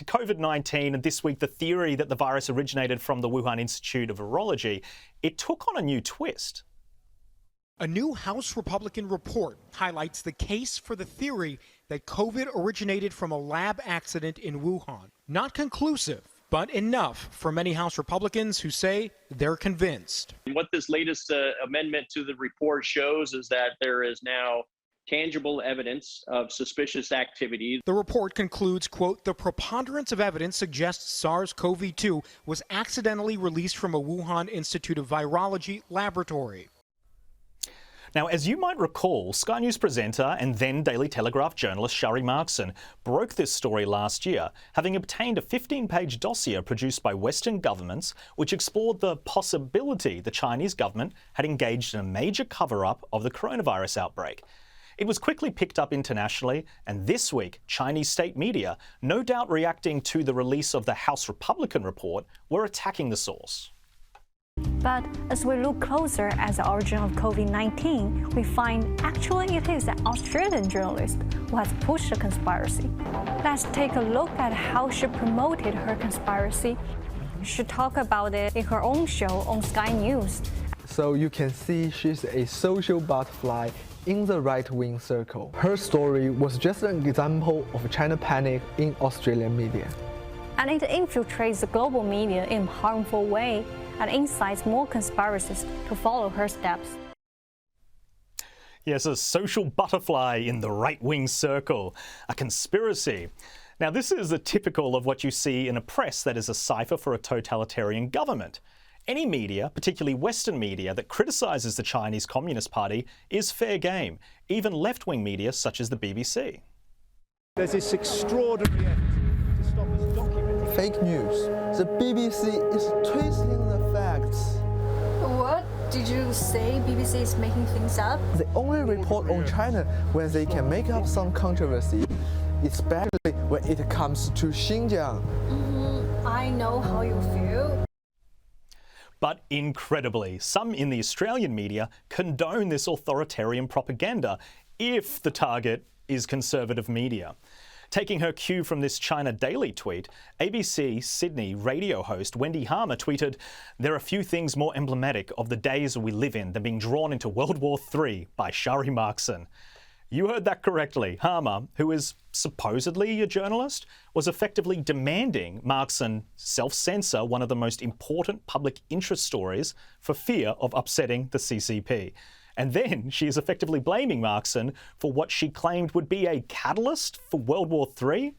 to COVID-19 and this week the theory that the virus originated from the Wuhan Institute of Virology, it took on a new twist. A new House Republican report highlights the case for the theory that COVID originated from a lab accident in Wuhan. Not conclusive, but enough for many House Republicans who say they're convinced. What this latest amendment to the report shows is that there is now tangible evidence of suspicious activity. The report concludes, quote, the preponderance of evidence suggests SARS-CoV-2 was accidentally released from a Wuhan Institute of Virology laboratory. Now, as you might recall, Sky News presenter and then Daily Telegraph journalist Sharri Markson broke this story last year, having obtained a 15-page dossier produced by Western governments which explored the possibility the Chinese government had engaged in a major cover-up of the coronavirus outbreak. It was quickly picked up internationally, and this week, Chinese state media, no doubt reacting to the release of the House Republican report, were attacking the source. But as we look closer at the origin of COVID-19, we find actually it is an Australian journalist who has pushed the conspiracy. Let's take a look at how she promoted her conspiracy. She talked about it in her own show on Sky News. So you can see she's a social butterfly in the right-wing circle. Her story was just an example of China panic in Australian media. And it infiltrates the global media in a harmful way and incites more conspiracies to follow her steps. Yes, a social butterfly in the right-wing circle, a conspiracy. Now, this is typical of what you see in a press that is a cipher for a totalitarian government. Any media, particularly Western media, that criticises the Chinese Communist Party is fair game, even left-wing media such as the BBC. There's this extraordinary effort to stop us documenting Fake news. The BBC is twisting the facts. What did you say? BBC is making things up? They only report on China when they can make up some controversy, especially when it comes to Xinjiang. I know how you feel. But incredibly, some in the Australian media condone this authoritarian propaganda if the target is conservative media. Taking her cue from this China Daily tweet, ABC Sydney radio host Wendy tweeted, "There are few things more emblematic of the days we live in than being drawn into World War III by Sharri Markson." You heard that correctly. Harmer, who is supposedly a journalist, was effectively demanding Markson self-censor one of the most important public interest stories for fear of upsetting the CCP. And then she is effectively blaming Markson for what she claimed would be a catalyst for World War III.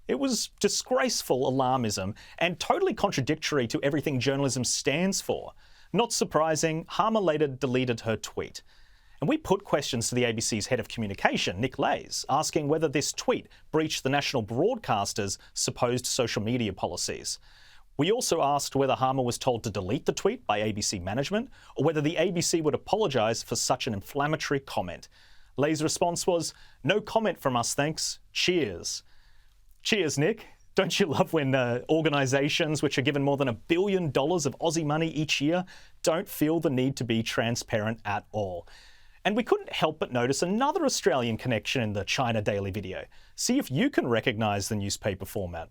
It was disgraceful alarmism and totally contradictory to everything journalism stands for. Not surprising, Harmer later deleted her tweet. And we put questions to the ABC's head of communication, Nick Lays, asking whether this tweet breached the national broadcaster's supposed social media policies. We also asked whether Harmer was told to delete the tweet by ABC management or whether the ABC would apologise for such an inflammatory comment. Lays' response was, "No comment from us, thanks. Cheers." Cheers, Nick. Don't you love when organisations which are given more than $1 billion of Aussie money each year don't feel the need to be transparent at all? And we couldn't help but notice another Australian connection in the China Daily video. See if you can recognise the newspaper format.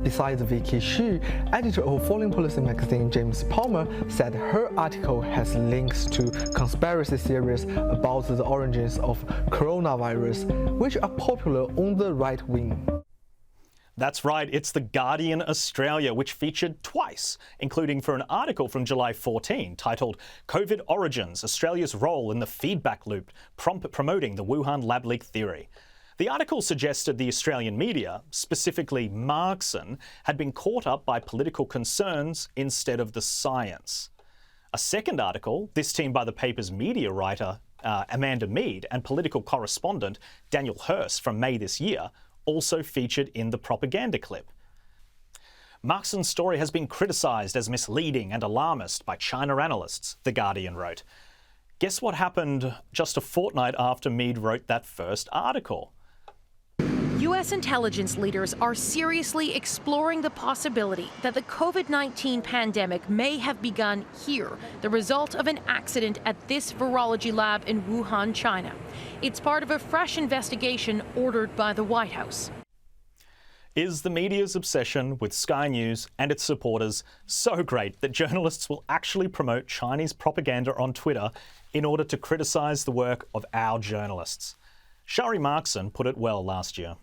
Besides Vicky Xu, editor of Foreign Policy magazine James Palmer said her article has links to conspiracy theories about the origins of coronavirus, which are popular on the right wing. That's right, it's The Guardian Australia, which featured twice, including for an article from July 14 titled "COVID Origins, Australia's Role in the Feedback Loop, Promoting the Wuhan Lab Leak Theory." The article suggested the Australian media, specifically Markson, had been caught up by political concerns instead of the science. A second article, this time by the paper's media writer Amanda Mead and political correspondent Daniel Hurst from May this year, also featured in the propaganda clip. Markson's story has been criticised as misleading and alarmist by China analysts, The Guardian wrote. Guess what happened just a fortnight after Mead wrote that first article? U.S. intelligence leaders are seriously exploring the possibility that the COVID-19 pandemic may have begun here, the result of an accident at this virology lab in Wuhan, China. It's part of a fresh investigation ordered by the White House. Is the media's obsession with Sky News and its supporters so great that journalists will actually promote Chinese propaganda on Twitter in order to criticise the work of our journalists? Sharri Markson put it well last year.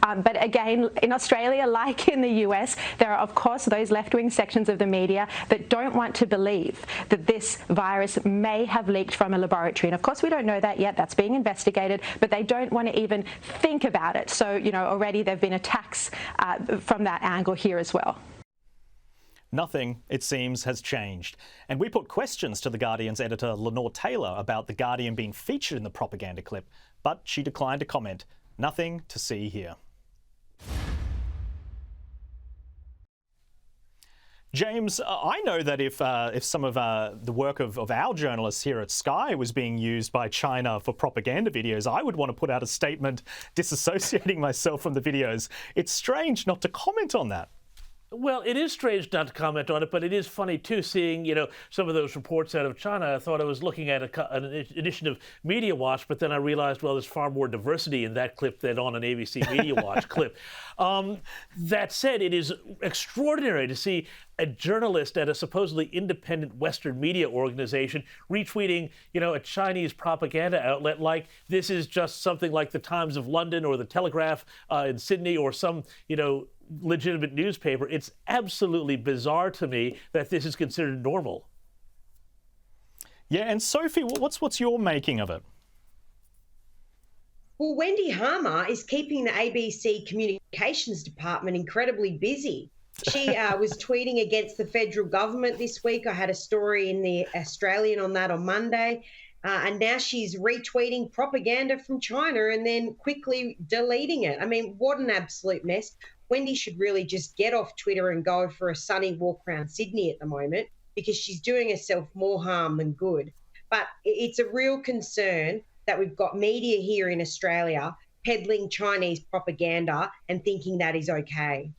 But again, in Australia, like in the US, there are, of course, those left-wing sections of the media that don't want to believe that this virus may have leaked from a laboratory. And of course, we don't know that yet. That's being investigated, but they don't want to even think about it. So, you know, already there have been attacks from that angle here as well. Nothing, it seems, has changed. And we put questions to The Guardian's editor Lenore Taylor about The Guardian being featured in the propaganda clip, but she declined to comment. Nothing to see here. James, I know that if some of the work of our journalists here at Sky was being used by China for propaganda videos, I would want to put out a statement disassociating myself from the videos. It's strange not to comment on that. Well, it is strange not to comment on it, but it is funny, too, seeing, you know, some of those reports out of China. I thought I was looking at an edition of Media Watch, but then I realized, well, there's far more diversity in that clip than on an ABC Media Watch clip. That said, it is extraordinary to see a journalist at a supposedly independent Western media organization retweeting, you know, a Chinese propaganda outlet like this is just something like the Times of London or the Telegraph in Sydney or some, you know, legitimate newspaper. It's absolutely bizarre to me that this is considered normal. Yeah, and Sophie, what's your making of it? Well, Wendy Harmer is keeping the ABC communications department incredibly busy. She was tweeting against the federal government this week. I had a story in the Australian on that on Monday. And now she's retweeting propaganda from China and then quickly deleting it. I mean, what an absolute mess. Wendy should really just get off Twitter and go for a sunny walk around Sydney at the moment because she's doing herself more harm than good. But it's a real concern that we've got media here in Australia peddling Chinese propaganda and thinking that is okay.